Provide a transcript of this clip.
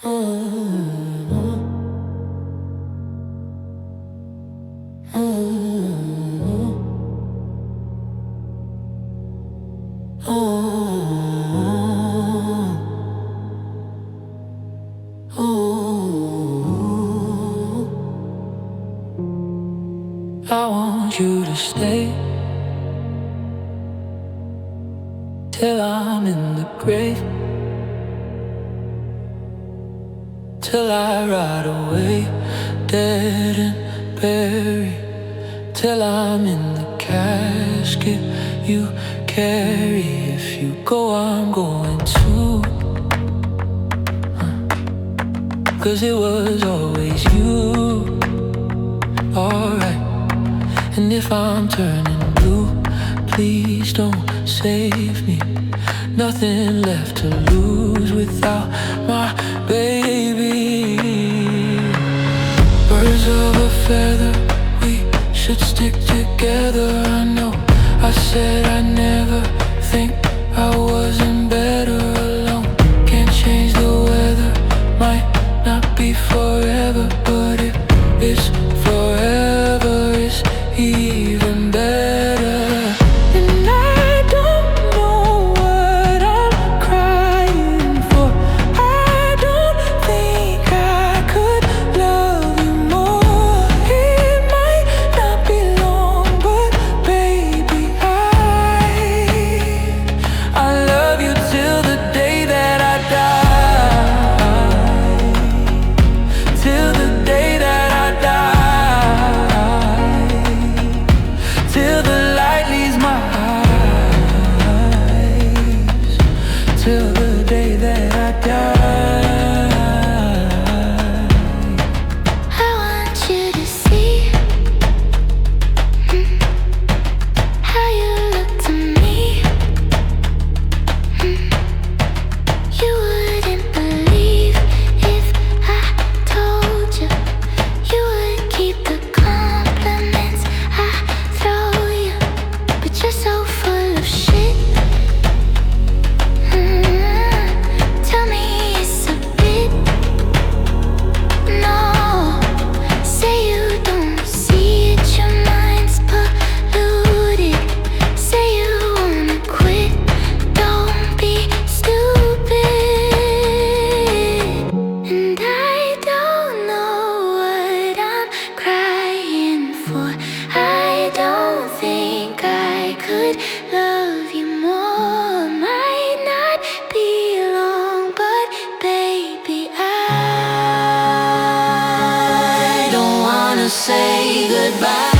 I want you to stay till I'm in the grave, till I ride away, dead and buried, till I'm in the casket you carry. If you go, I'm going too, 'cause it was always you, alright. And if I'm turning blue, please don't save me. Nothing left to lose without my baby. Birds of a feather, we should stick together. I know I said I'd never think I wasn't better alone. Can't change the weather, might not be forever, but if it's forever, it's even better. And I don't know what I'm crying for. I don't think I could love you more. It might not be long, but baby, I love you till the day that I die. Till the day that I die. Till the light leaves my eyes. Till the day that I die. I want you to see how you look to me. You wouldn't believe if I told you. You would keep the compliments I throw you, but you're so full of shit. Tell me it's a bit. No, say you don't see it, your mind's polluted. Say you wanna quit, don't be stupid. And I don't know what I'm crying for. I don't think I could love you more. Might not be long, but baby, I don't wanna say goodbye.